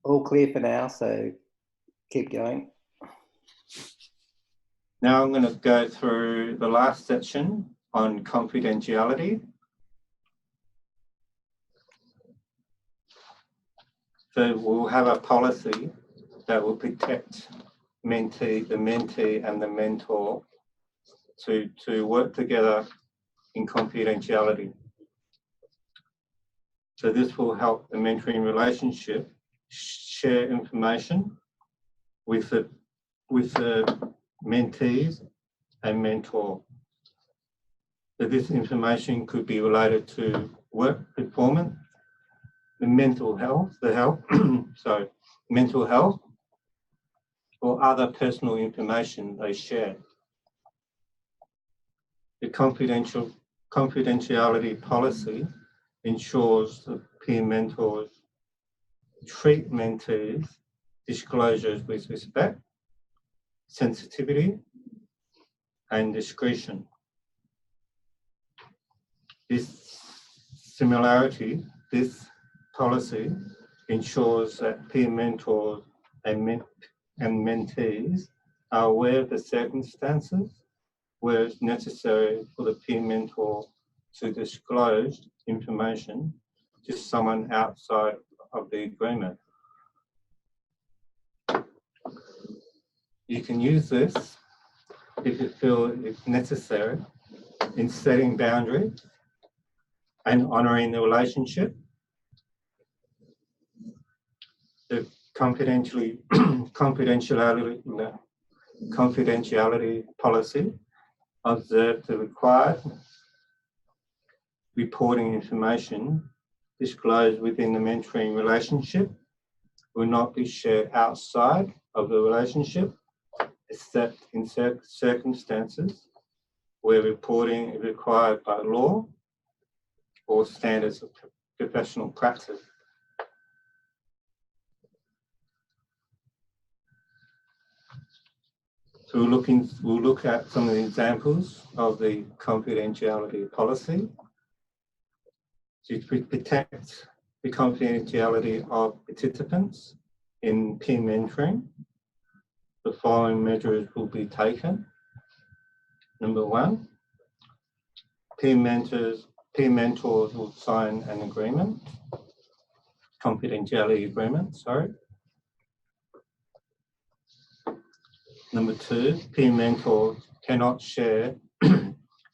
Speaker 2: All clear for now, so keep going.
Speaker 9: Now I'm going to go through the last section on confidentiality. So we'll have a policy that will protect the mentee and the mentor to work together in confidentiality. So this will help the mentoring relationship share information with the mentees and mentor. So this information could be related to work performance, the mental health, mental health, or other personal information they share. The confidentiality policy ensures that peer mentors treat mentees' disclosures with respect, sensitivity, and discretion. This policy ensures that peer mentors and mentees are aware of the circumstances where it's necessary for the peer mentor to disclose information to someone outside of the agreement. You can use this if you feel it's necessary in setting boundaries and honouring the relationship. The confidentiality policy observe the required reporting information disclosed within the mentoring relationship will not be shared outside of the relationship, except in circumstances where reporting is required by law or standards of professional practice. So we'll look at some of the examples of the confidentiality policy to protect the confidentiality of participants in peer mentoring. The following measures will be taken. Number one, peer mentors will sign an agreement, confidentiality agreement, sorry. Number two, peer mentors cannot share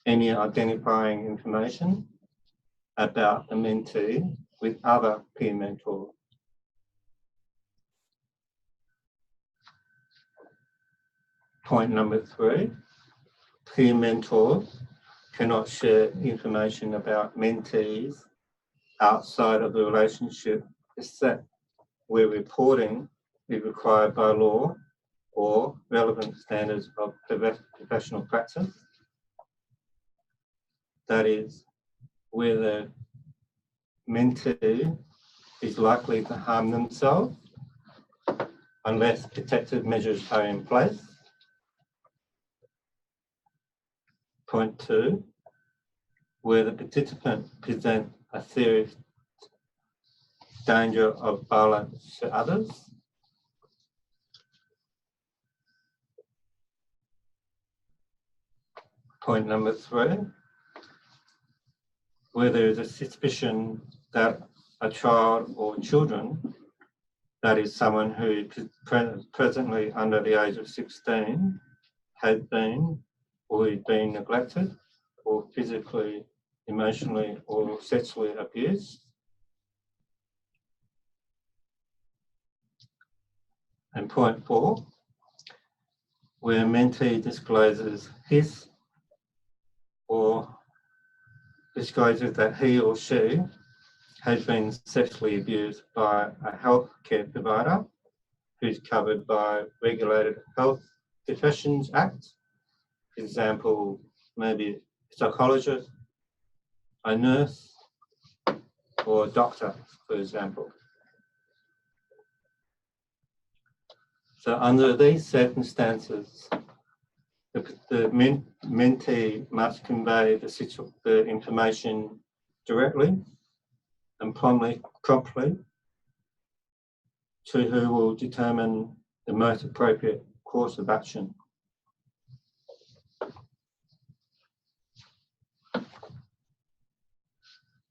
Speaker 9: any identifying information about the mentee with other peer mentors. Point number three, peer mentors cannot share information about mentees outside of the relationship except where reporting is required by law or relevant standards of professional practice. That is, where the mentee is likely to harm themselves unless protective measures are in place. Point two, where the participant presents a serious danger of violence to others. Point number three, where there is a suspicion that a child or children, that is someone who is presently under the age of 16, has been or is being neglected or physically, emotionally or sexually abused. And point four, where a mentee discloses or discloses that he or she has been sexually abused by a healthcare provider who's covered by Regulated Health Professions Act. For example, maybe a psychologist, a nurse, or a doctor, for example. So under these circumstances, the mentee must convey the information directly and promptly to who will determine the most appropriate course of action.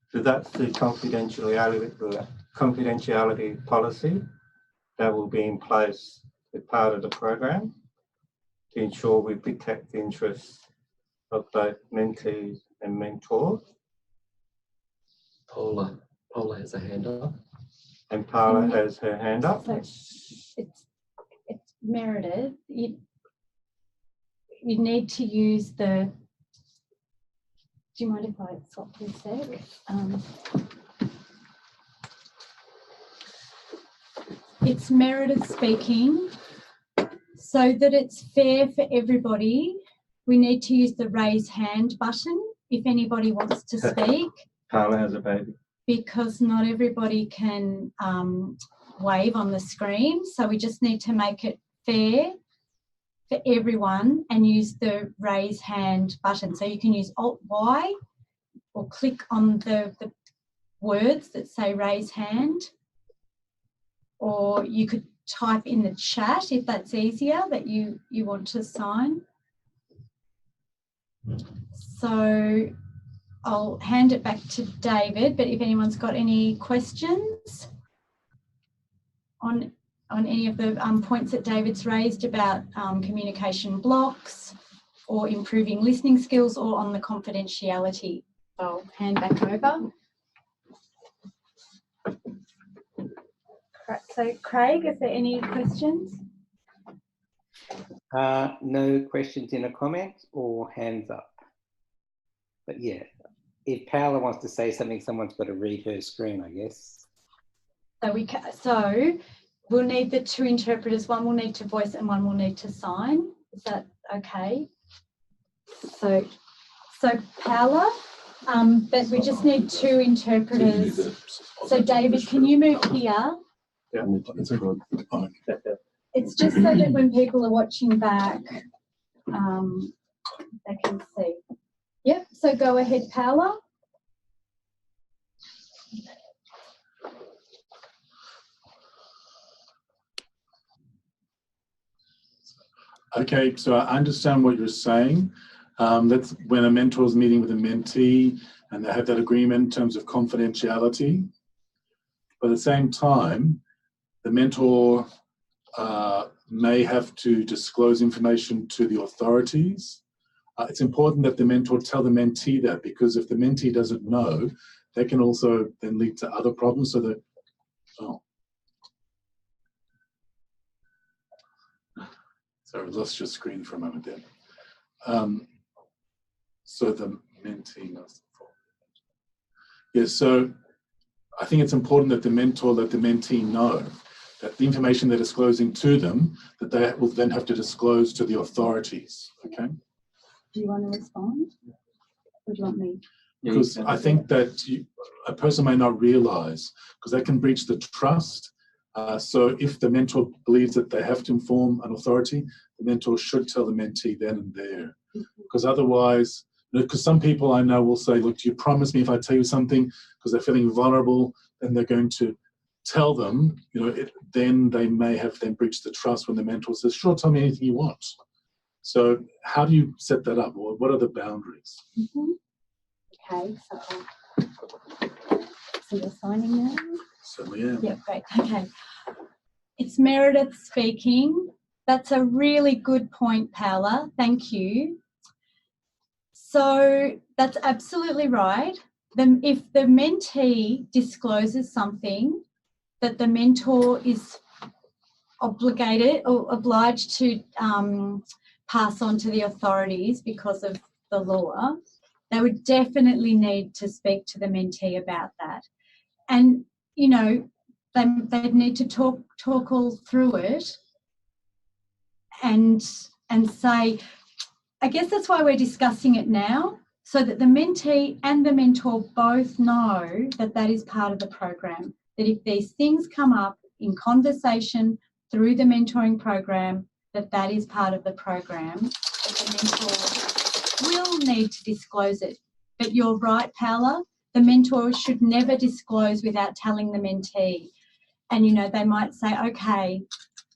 Speaker 9: So that's the confidentiality policy that will be in place as part of the program to ensure we protect the interests of both mentees and mentors.
Speaker 4: Paula has a hand up.
Speaker 9: And Paula has her hand up.
Speaker 1: So it's Meredith. You need to use the. Do you mind if I swap this sec? It's Meredith speaking. So that it's fair for everybody, we need to use the raise hand button if anybody wants to speak.
Speaker 9: Paula has a baby.
Speaker 1: Because not everybody can wave on the screen. So we just need to make it fair for everyone and use the raise hand button. So you can use Alt-Y or click on the words that say raise hand, or you could type in the chat if that's easier, that you want to sign. So I'll hand it back to David, but if anyone's got any questions on any of the points that David's raised about communication blocks or improving listening skills or on the confidentiality, I'll hand back over. So Craig, is there any questions?
Speaker 2: No questions in a comment or hands up. But yeah, if Paula wants to say something, someone's got to read her screen, I guess.
Speaker 1: So we'll need the two interpreters. One will need to voice and one will need to sign. Is that okay? So Paula, But we just need 2 interpreters. So David, can you move here?
Speaker 9: Yeah.
Speaker 1: It's just so that when people are watching back, they can see. Yep, so go ahead, Paola.
Speaker 3: Okay, so I understand what you're saying. That's when a mentor is meeting with a mentee and they have that agreement in terms of confidentiality. But at the same time, the mentor may have to disclose information to the authorities. It's important that the mentor tell the mentee that, because if the mentee doesn't know, that can also then lead to other problems. So that, oh. Sorry, I lost your screen for a moment there. So the mentee knows. Yes, so I think it's important that the mentor let the mentee know that the information they're disclosing to them, that they will then have to disclose to the authorities, okay?
Speaker 1: Do you want to respond? Or do you want me?
Speaker 3: Because I think that a person may not realise, because they can breach the trust. So if the mentor believes that they have to inform an authority, the mentor should tell the mentee then and there. Because otherwise, because some people I know will say, look, do you promise me if I tell you something, because they're feeling vulnerable, then they're going to tell them, then they may have then breached the trust when the mentor says, sure, tell me anything you want. So how do you set that up? Or what are the boundaries?
Speaker 1: Okay, so you're signing now?
Speaker 3: Certainly am.
Speaker 1: Yeah, great. Okay. It's Meredith speaking. That's a really good point, Paola. Thank you. So that's absolutely right. If the mentee discloses something that the mentor is obligated or obliged to pass on to the authorities because of the law, they would definitely need to speak to the mentee about that. And, they'd need to talk all through it and say, I guess that's why we're discussing it now, so that the mentee and the mentor both know that that is part of the program, that if these things come up in conversation through the mentoring program, that is part of the program, that the mentor will need to disclose it. But you're right, Paola, the mentor should never disclose without telling the mentee. And, they might say, okay,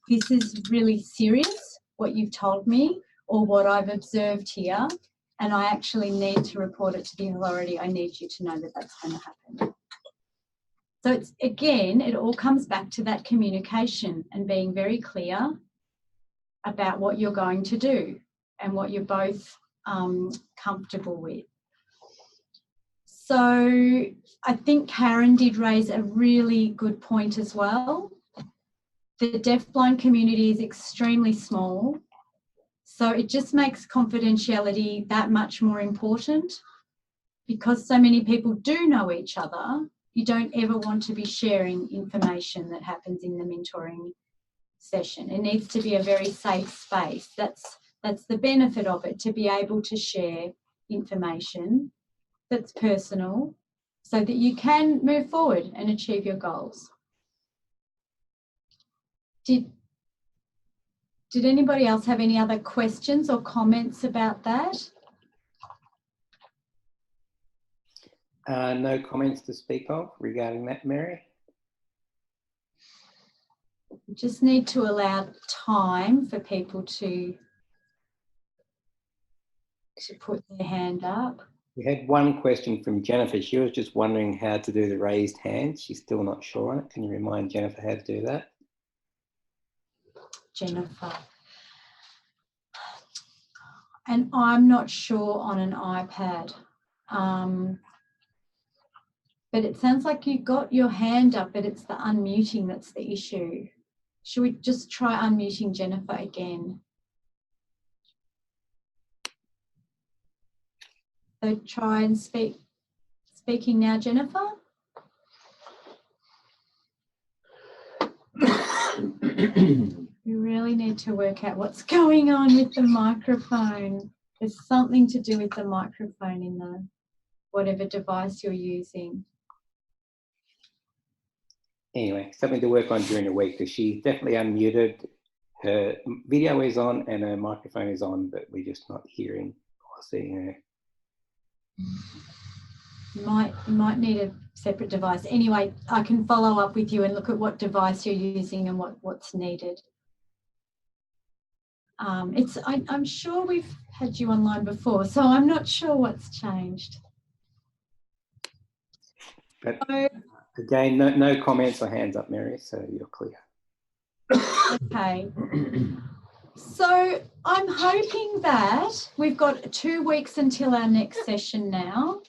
Speaker 1: this is really serious, what you've told me, or what I've observed here, and I actually need to report it to the authority. I need you to know that that's going to happen. So it's, again, it all comes back to that communication and being very clear about what you're going to do and what you're both comfortable with. So I think Karen did raise a really good point as well. The deafblind community is extremely small, so it just makes confidentiality that much more important. Because so many people do know each other, you don't ever want to be sharing information that happens in the mentoring session. It needs to be a very safe space. That's the benefit of it, to be able to share information that's personal so that you can move forward and achieve your goals. Did anybody else have any other questions or comments about that?
Speaker 2: No comments to speak of regarding that, Mary.
Speaker 1: You just need to allow time for people to put their hand up.
Speaker 2: We had one question from Jennifer. She was just wondering how to do the raised hand. She's still not sure on it. Can you remind Jennifer how to do that?
Speaker 1: Jennifer. And I'm not sure on an iPad. But it sounds like you got your hand up, but it's the unmuting that's the issue. Should we just try unmuting Jennifer again? So try and speaking now, Jennifer. You really need to work out what's going on with the microphone. There's something to do with the microphone in the whatever device you're using.
Speaker 2: Anyway, something to work on during the week, because she's definitely unmuted. Her video is on and her microphone is on, but we're just not hearing or seeing her.
Speaker 1: You might need a separate device. Anyway, I can follow up with you and look at what device you're using and what's needed. I'm sure we've had you online before, so I'm not sure what's changed.
Speaker 2: But again, no comments or hands up, Mary, so you're clear.
Speaker 1: Okay. So I'm hoping that we've got 2 weeks until our next session now.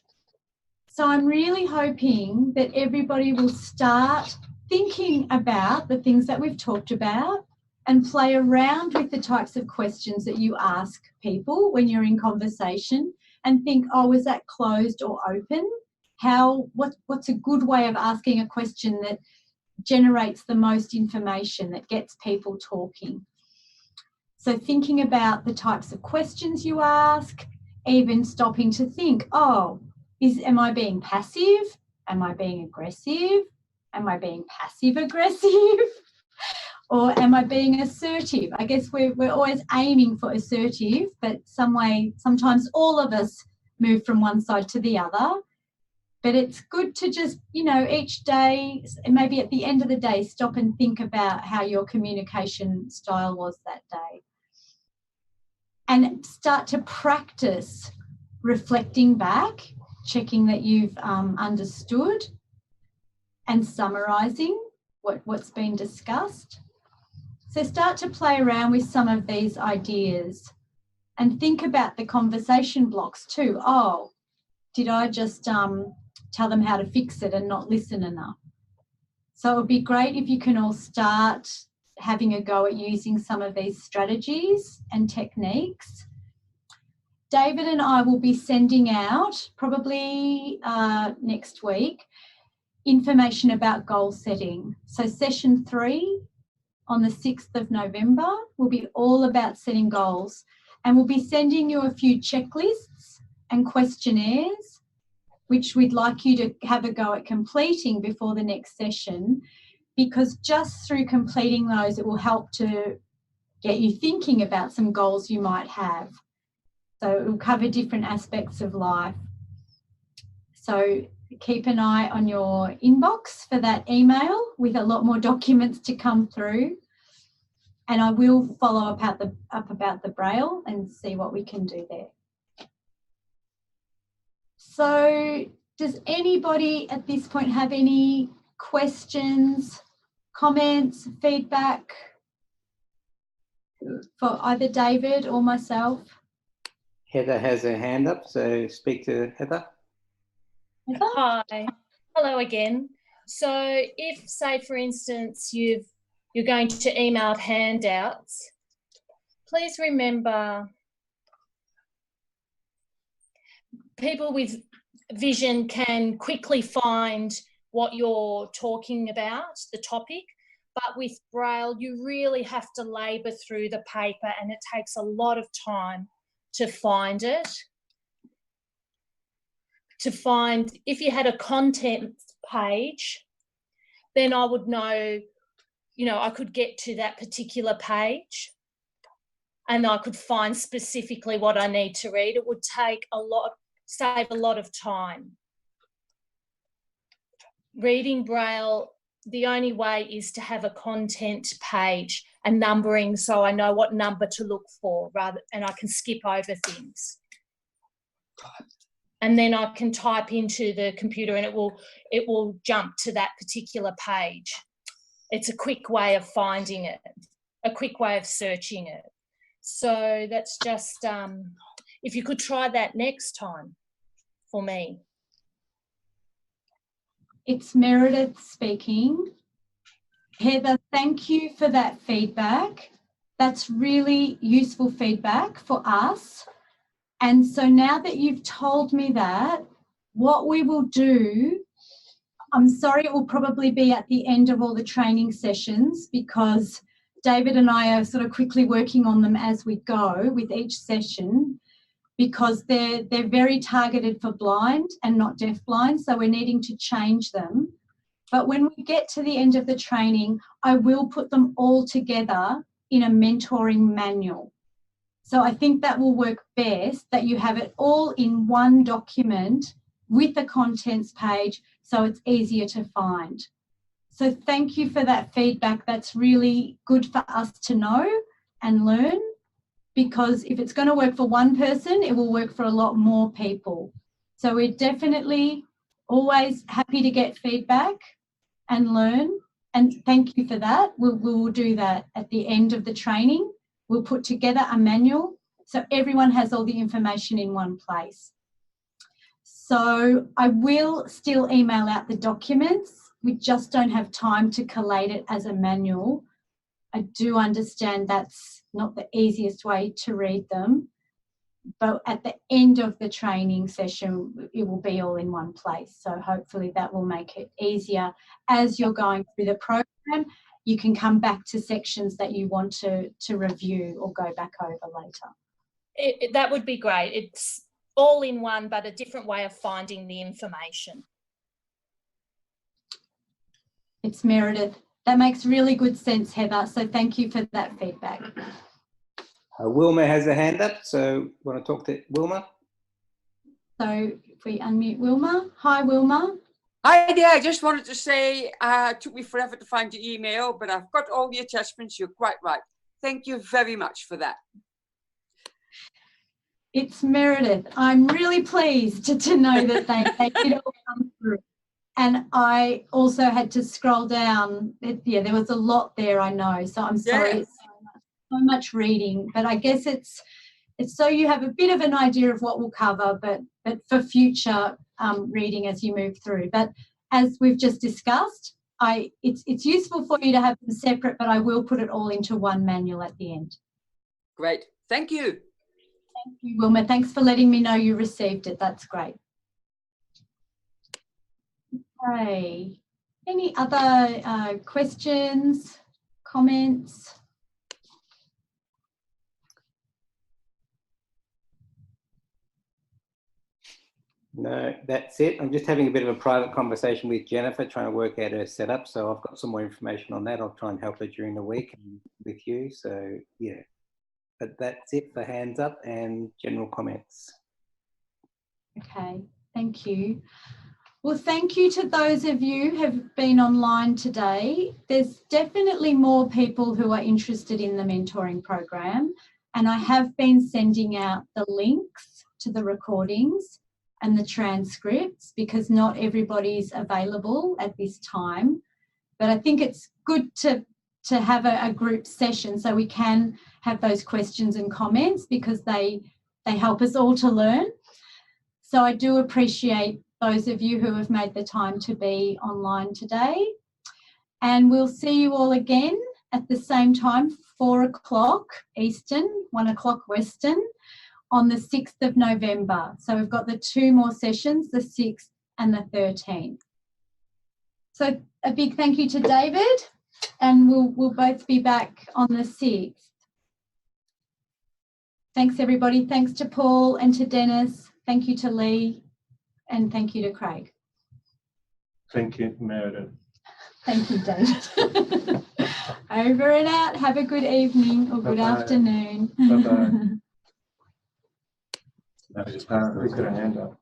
Speaker 1: So I'm really hoping that everybody will start thinking about the things that we've talked about and play around with the types of questions that you ask people when you're in conversation, and think, oh, was that closed or open? What's a good way of asking a question that generates the most information, that gets people talking? So thinking about the types of questions you ask, even stopping to think, oh, am I being passive? Am I being aggressive? Am I being passive aggressive? Or am I being assertive? I guess we're always aiming for assertive, but sometimes all of us move from one side to the other. But it's good to just, each day, maybe at the end of the day, stop and think about how your communication style was that day. And start to practice reflecting back, checking that you've understood, and summarising what's been discussed. So start to play around with some of these ideas and think about the conversation blocks too. Oh, did I just tell them how to fix it and not listen enough? So it would be great if you can all start having a go at using some of these strategies and techniques. David and I will be sending out, probably next week, information about goal setting. So session 3 on the 6th of November will be all about setting goals, and we'll be sending you a few checklists and questionnaires which we'd like you to have a go at completing before the next session, because just through completing those it will help to get you thinking about some goals you might have. So it will cover different aspects of life. So keep an eye on your inbox for that email with a lot more documents to come through. And I will follow up about the Braille and see what we can do there. So does anybody at this point have any questions, comments, feedback for either David or myself?
Speaker 2: Heather has her hand up, so speak to Heather.
Speaker 7: Hi, hello again. So if, say, for instance, you're going to email out handouts, please remember people with vision can quickly find what you're talking about, the topic, but with Braille, you really have to labour through the paper and it takes a lot of time to find it. If you had a content page, then I would know, I could get to that particular page and I could find specifically what I need to read. It would save a lot of time. Reading Braille, the only way is to have a content page and numbering, so I know what number to look for and I can skip over things. And then I can type into the computer and it will jump to that particular page. It's a quick way of finding it, a quick way of searching it. So that's just, if you could try that next time for me.
Speaker 1: It's Meredith speaking. Heather, thank you for that feedback. That's really useful feedback for us. And so now that you've told me that, what we will do, I'm sorry it will probably be at the end of all the training sessions because David and I are sort of quickly working on them as we go with each session. because they're very targeted for blind and not deafblind, so we're needing to change them. But when we get to the end of the training, I will put them all together in a mentoring manual. So I think that will work best, that you have it all in one document with the contents page, so it's easier to find. So thank you for that feedback. That's really good for us to know and learn, because if it's going to work for one person, it will work for a lot more people. So we're definitely always happy to get feedback and learn, and thank you for that. We will do that at the end of the training. We'll put together a manual so everyone has all the information in one place. So I will still email out the documents. We just don't have time to collate it as a manual. I do understand that's not the easiest way to read them, but at the end of the training session, it will be all in one place. So hopefully that will make it easier. As you're going through the program, you can come back to sections that you want to review or go back over later.
Speaker 7: That would be great. It's all in one, but a different way of finding the information.
Speaker 1: It's Meredith. That makes really good sense, Heather. So thank you for that feedback.
Speaker 2: Wilma has a hand up, so want to talk to Wilma?
Speaker 1: So if we unmute Wilma. Hi, Wilma.
Speaker 6: Hi there. I just wanted to say, it took me forever to find your email, but I've got all the attachments. You're quite right. Thank you very much for that.
Speaker 1: It's Meredith. I'm really pleased to know that they did all come through. And I also had to scroll down. Yeah, there was a lot there, I know. So I'm sorry.
Speaker 6: Yes.
Speaker 1: It's so much reading, but I guess it's so you have a bit of an idea of what we'll cover, but for future reading as you move through. But as we've just discussed, it's useful for you to have them separate, but I will put it all into one manual at the end.
Speaker 6: Great. Thank you.
Speaker 1: Thank you, Wilma. Thanks for letting me know you received it. That's great. Okay. Any other questions, comments?
Speaker 2: No, that's it. I'm just having a bit of a private conversation with Jennifer, trying to work out her setup. So I've got some more information on that. I'll try and help her during the week with you. So yeah, but that's it for hands up and general comments.
Speaker 1: Okay, thank you. Well, thank you to those of you who have been online today. There's definitely more people who are interested in the mentoring program, and I have been sending out the links to the recordings and the transcripts because not everybody's available at this time. But I think it's good to have a group session so we can have those questions and comments because they help us all to learn. So I do appreciate those of you who have made the time to be online today. And we'll see you all again at the same time, 4 o'clock Eastern, 1 o'clock Western, on the 6th of November. So we've got the 2 more sessions, the 6th and the 13th. So a big thank you to David, and we'll both be back on the 6th. Thanks, everybody. Thanks to Paul and to Dennis. Thank you to Lee, and thank you to Craig.
Speaker 9: Thank you, Meredith.
Speaker 1: Thank you, David. Over and out. Have a good evening or good afternoon.
Speaker 9: Bye-bye. Who's got a hand up?